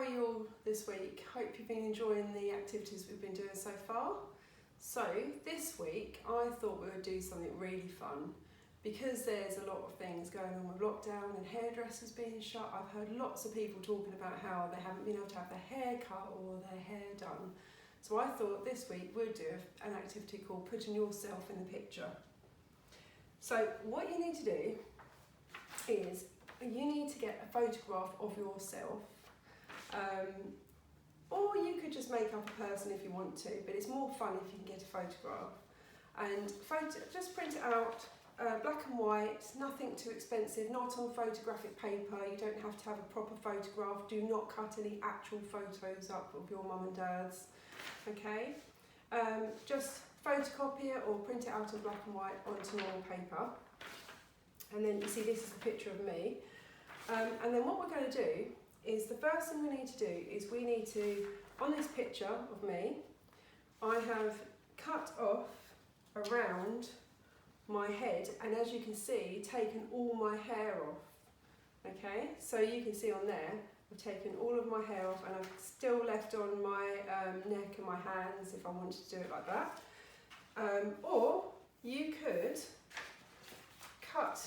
are you all this week? Hope you've been enjoying the activities we've been doing so far. So this week I thought we would do something really fun because there's a lot of things going on with lockdown and hairdressers being shut. I've heard lots of people talking about how they haven't been able to have their hair cut or their hair done. So I thought this week we'd do an activity called putting yourself in the picture. So what you need to do is you need to get a photograph of yourself, or you could just make up a person if you want to, but it's more fun if you can get a photograph. And just print it out, black and white, nothing too expensive, not on photographic paper. You don't have to have a proper photograph. Do not cut any actual photos up of your mum and dad's, okay? Just photocopy it or print it out in black and white onto normal paper. And then you see this is a picture of me. And then what we're going to do is the first thing we need to do is we need to, on this picture of me, I have cut off around my head, and as you can see, taken all my hair off. Okay, so you can see on there, I've taken all of my hair off, and I've still left on my neck and my hands if I wanted to do it like that. Or you could cut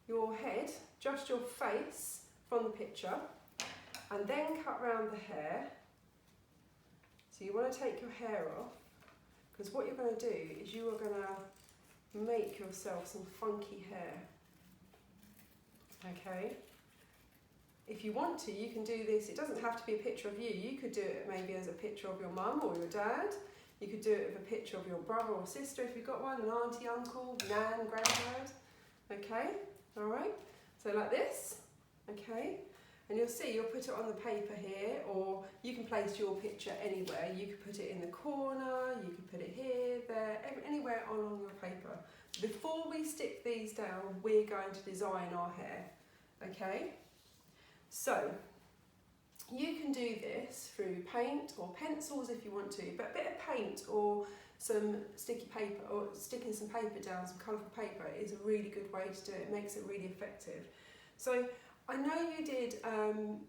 your head, just your face from the picture, and then cut around the hair. So you want to take your hair off, because what you're going to do is you are going to make yourself some funky hair. Okay? If you want to, you can do this. It doesn't have to be a picture of you. You could do it maybe as a picture of your mum or your dad. You could do it with a picture of your brother or sister if you've got one, an auntie, uncle, nan, granddad. Okay? Alright? So like this. Okay? And you'll see, you'll put it on the paper here, or you can place your picture anywhere. You could put it in the corner, you could put it here, there, anywhere along your paper. Before we stick these down, we're going to design our hair. Okay? So, you can do this through paint or pencils if you want to, but a bit of paint or some sticky paper, or sticking some paper down, some colourful paper, is a really good way to do it. It makes it really effective. So, I know you did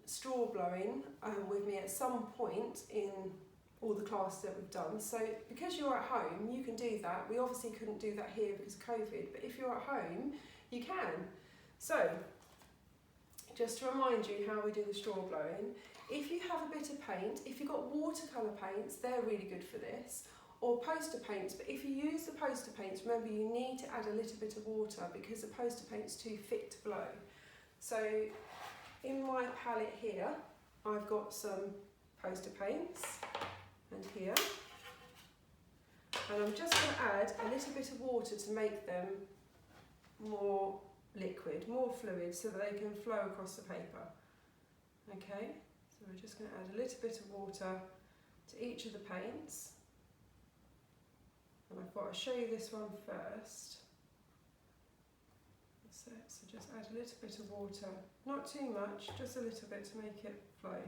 straw blowing with me at some point in all the classes that we've done. So because you're at home, you can do that. We obviously couldn't do that here because of COVID, but if you're at home, you can. So just to remind you how we do the straw blowing, if you have a bit of paint, if you've got watercolour paints, they're really good for this, or poster paints, but if you use the poster paints, remember you need to add a little bit of water because the poster paint's too thick to blow. So in my palette here, I've got some poster paints, and here, and I'm just going to add a little bit of water to make them more liquid, more fluid, so that they can flow across the paper. Okay, so we're just going to add a little bit of water to each of the paints, and I thought I'd show you this one first. So just add a little bit of water, not too much, just a little bit to make it flow.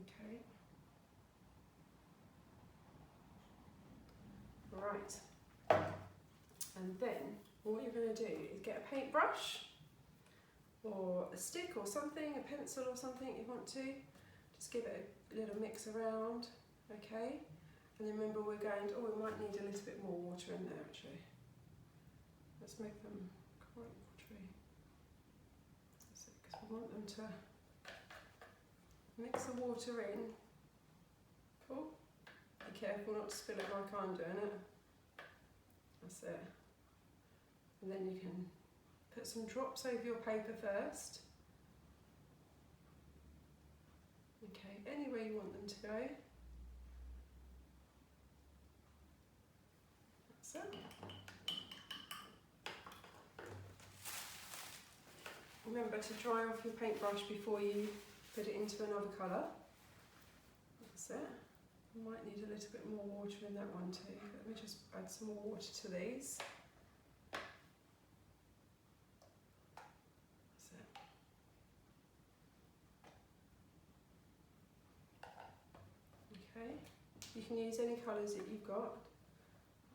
Okay. Right. And then what you're going to do is get a paintbrush or a stick or something, a pencil or something you want to. Just give it a little mix around, okay? And then remember we're going to, we might need a little bit more water in there actually. Let's make them quite watery. Because we want them to mix the water in. Cool. Be careful not to spill it like I'm doing it. That's it. And then you can put some drops over your paper first. Okay, anywhere you want them to go. Remember to dry off your paintbrush before you put it into another colour. That's it. You might need a little bit more water in that one too. Let me just add some more water to these. That's it. Okay. You can use any colours that you've got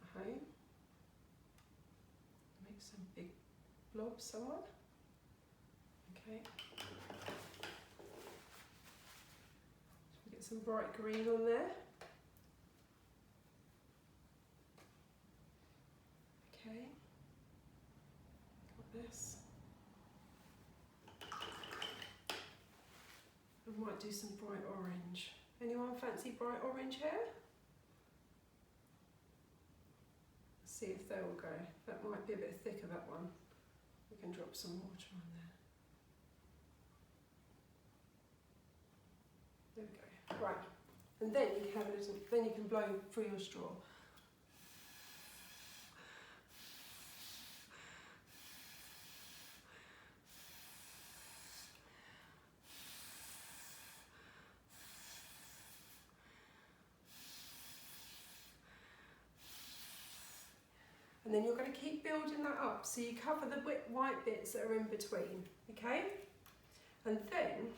at home. Make some big blobs somewhere. Okay. Get some bright green on there. Okay. Got this. I might do some bright orange. Anyone fancy bright orange hair? See if they will go. That might be a bit thicker, that one. We can drop some water on there. There we go. Right. And then you can have a little, then you can blow through your straw. And then you're going to keep building that up so you cover the white bits that are in between, okay? And then,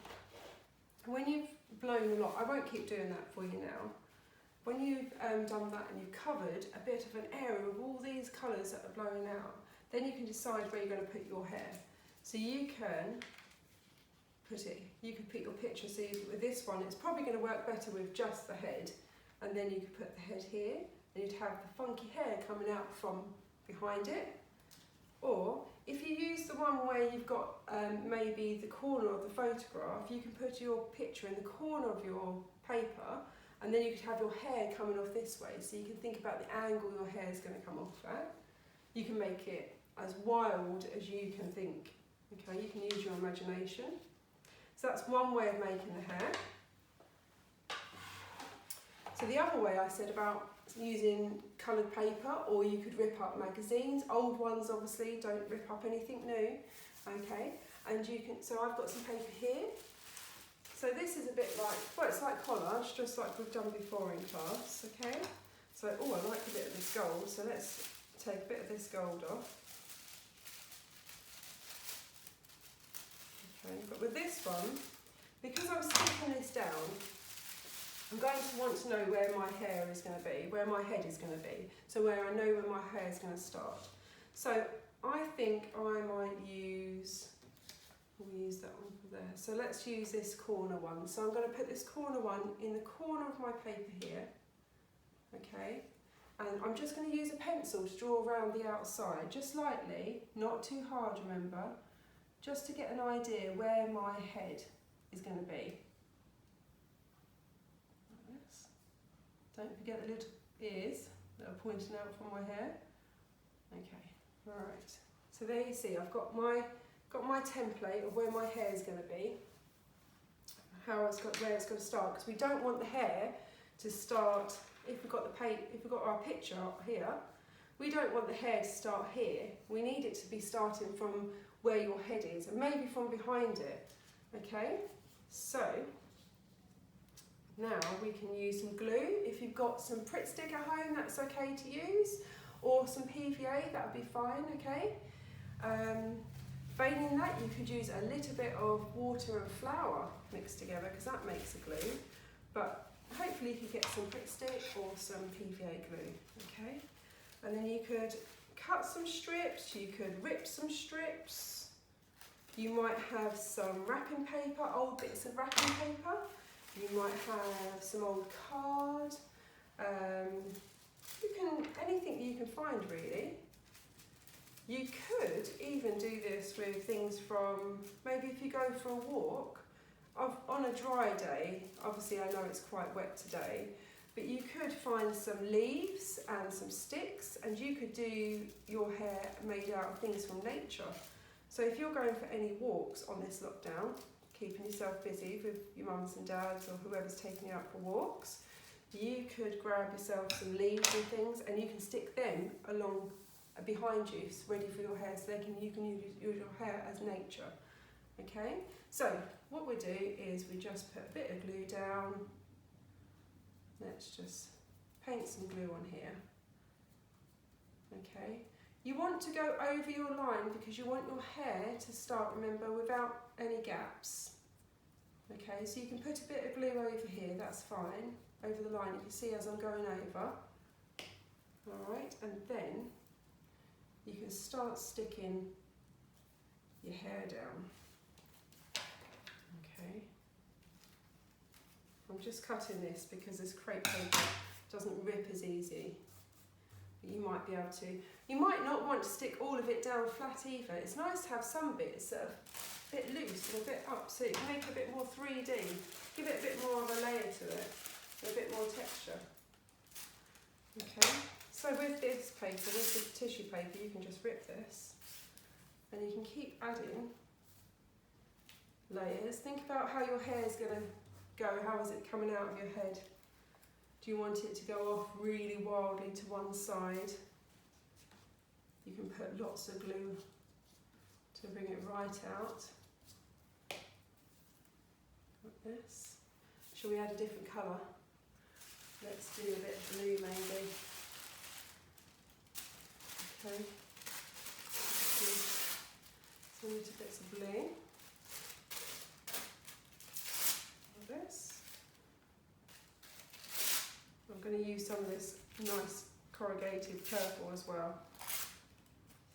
when you've blown a lot, I won't keep doing that for you now. When you've done that and you've covered a bit of an area of all these colours that are blowing out, then you can decide where you're going to put your hair. So you can put your picture, so with this one, it's probably going to work better with just the head. And then you could put the head here, and you'd have the funky hair coming out from behind it. Or if you use the one where you've got maybe the corner of the photograph, you can put your picture in the corner of your paper, and then you could have your hair coming off this way, so you can think about the angle your hair is going to come off at. You can make it as wild as you can think. Okay, you can use your imagination. So that's one way of making the hair. So the other way I said about using coloured paper, or you could rip up magazines, old ones obviously, don't rip up anything new, okay? And you can, so I've got some paper here. So this is a bit like, well, it's like collage, just like we've done before in class, okay? So, oh, I like a bit of this gold, so let's take a bit of this gold off. Okay, but with this one, because I'm sticking this down, I'm going to want to know where my hair is going to be, where my head is going to be, so where I know where my hair is going to start. So I think I might use, we'll use that one for there. So let's use this corner one. So I'm going to put this corner one in the corner of my paper here, okay? And I'm just going to use a pencil to draw around the outside, just lightly, not too hard, remember, just to get an idea where my head is going to be. Don't forget the little ears that are pointing out from my hair. Okay, all right. So there you see, I've got my template of where my hair is going to be, where it's going to start. Because we don't want the hair to start. If we've got our picture up here, we don't want the hair to start here. We need it to be starting from where your head is, and maybe from behind it. Okay, so. Now we can use some glue. If you've got some Pritt stick at home, that's okay to use, or some PVA, that would be fine, okay? Failing that, you could use a little bit of water and flour mixed together, because that makes a glue. But hopefully you could get some Pritt stick or some PVA glue, okay? And then you could cut some strips, you could rip some strips. You might have some wrapping paper, old bits of wrapping paper. You might have some old card, anything you can find really. You could even do this with things from, maybe if you go for a walk, on a dry day, obviously I know it's quite wet today, but you could find some leaves and some sticks, and you could do your hair made out of things from nature. So if you're going for any walks on this lockdown, keeping yourself busy with your mums and dads or whoever's taking you out for walks, you could grab yourself some leaves and things, and you can stick them along behind you, ready for your hair, so you can use your hair as nature. Okay, so what we do is we just put a bit of glue down. Let's just paint some glue on here. Okay, you want to go over your line because you want your hair to start, remember, without any gaps. Okay, so you can put a bit of glue over here, that's fine, over the line, you can see as I'm going over. Alright, and then you can start sticking your hair down. I'm just cutting this because this crepe paper doesn't rip as easy. But you might be able to. You might not want to stick all of it down flat either. It's nice to have some bits that are a bit loose and a bit up, so you can make it a bit more 3D. Give it a bit more of a layer to it, and a bit more texture. Okay, so with this paper, this is tissue paper, you can just rip this, and you can keep adding layers. Think about how your hair is going to go. How is it coming out of your head? Do you want it to go off really wildly to one side? You can put lots of glue to bring it right out. Like this. Shall we add a different colour? Let's do a bit of blue maybe. Okay. Some little bits of blue. Like this. I'm going to use some of this nice corrugated purple as well.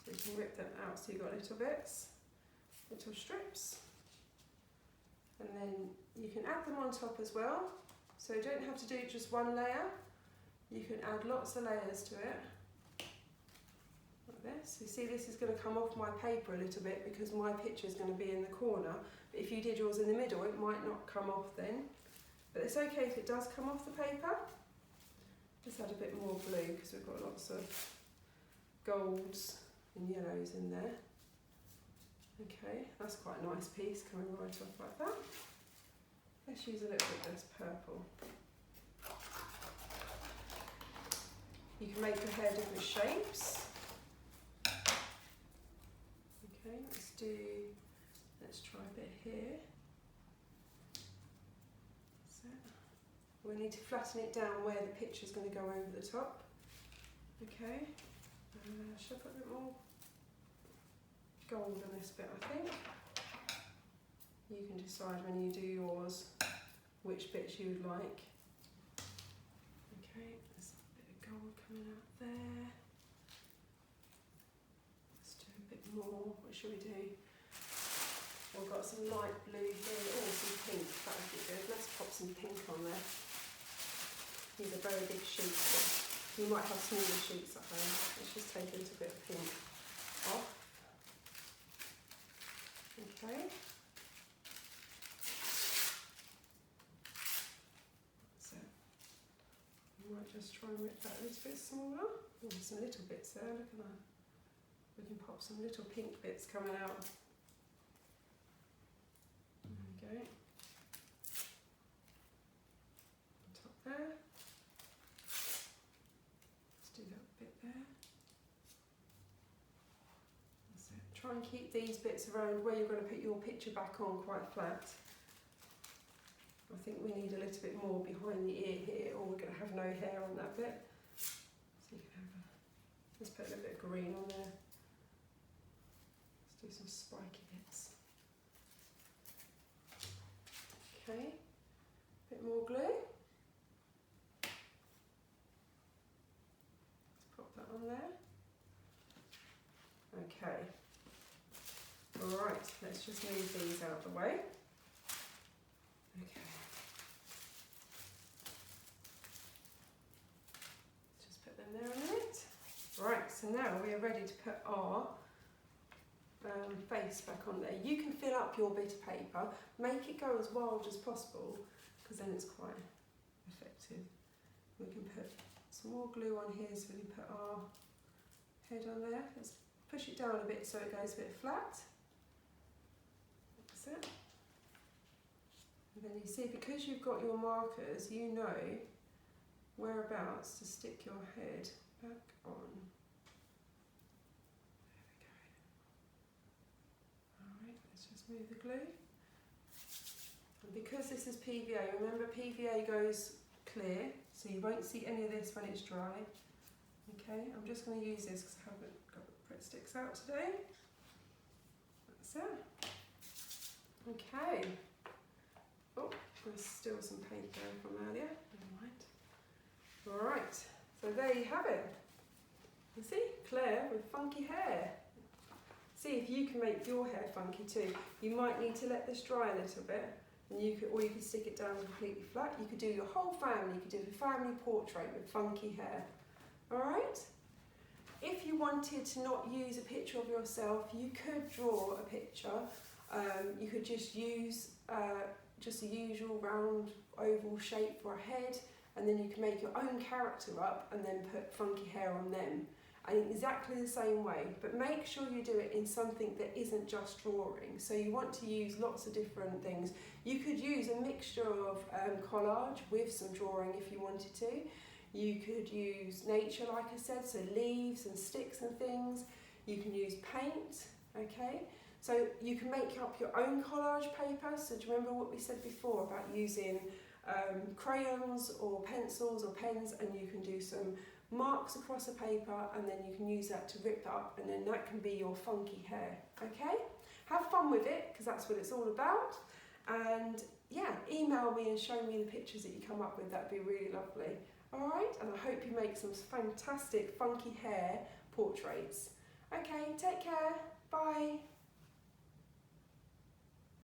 So you can rip them out so you've got little bits, little strips. And then you can add them on top as well. So you don't have to do just one layer. You can add lots of layers to it. Like this. You see this is going to come off my paper a little bit because my picture is going to be in the corner. But if you did yours in the middle, it might not come off then. But it's okay if it does come off the paper. Just add a bit more blue because we've got lots of golds and yellows in there. Okay, that's quite a nice piece coming right off like that. Let's use a little bit of this purple. You can make your hair different shapes. Okay, let's try a bit here. We need to flatten it down where the picture's going to go over the top. Okay, should I put a bit more gold on this bit, I think? You can decide when you do yours which bits you would like. Okay, there's a bit of gold coming out there. Let's do a bit more. What should we do? We've got some light blue here. Oh, some pink. That would be good. Let's pop some pink on there. These are very big sheets, but you might have smaller sheets at home. Let's just take a little bit of pink off. Okay. So, you might just try and rip that a little bit smaller. Oh, there's some little bits there, look at that. We can pop some little pink bits coming out. There we go. On top there. Try and keep these bits around where you're going to put your picture back on quite flat. I think we need a little bit more behind the ear here, or we're going to have no hair on that bit. So you can have let's put a little bit of green on there. Let's do some spiky bits. Okay, a bit more glue. Let's pop that on there. Okay. Alright, let's just move these out of the way. Okay. Just put them there a minute. Right, so now we are ready to put our face back on there. You can fill up your bit of paper, make it go as wild as possible, because then it's quite effective. We can put some more glue on here so we can put our head on there. Let's push it down a bit so it goes a bit flat. That's it. And then you see, because you've got your markers, you know whereabouts to stick your head back on. There we go. Alright, let's just move the glue. And because this is PVA, remember PVA goes clear, so you won't see any of this when it's dry. Okay, I'm just going to use this because I haven't got Pritt sticks out today. That's it. Okay. Oh, there's still some paint there from earlier. Never mind. Alright, so there you have it. You see, Claire with funky hair. See if you can make your hair funky too. You might need to let this dry a little bit and or you could stick it down completely flat. You could do your whole family. You could do a family portrait with funky hair. All right. If you wanted to not use a picture of yourself, you could draw a picture. You could just use just a usual round oval shape for a head, and then you can make your own character up and then put funky hair on them. And exactly the same way, but make sure you do it in something that isn't just drawing. So you want to use lots of different things. You could use a mixture of collage with some drawing if you wanted to. You could use nature, like I said, so leaves and sticks and things. You can use paint, okay? So you can make up your own collage paper. So do you remember what we said before about using crayons or pencils or pens, and you can do some marks across a paper, and then you can use that to rip up, and then that can be your funky hair, okay? Have fun with it, because that's what it's all about. And yeah, email me and show me the pictures that you come up with. That'd be really lovely. All right, and I hope you make some fantastic funky hair portraits. Okay, take care. Bye.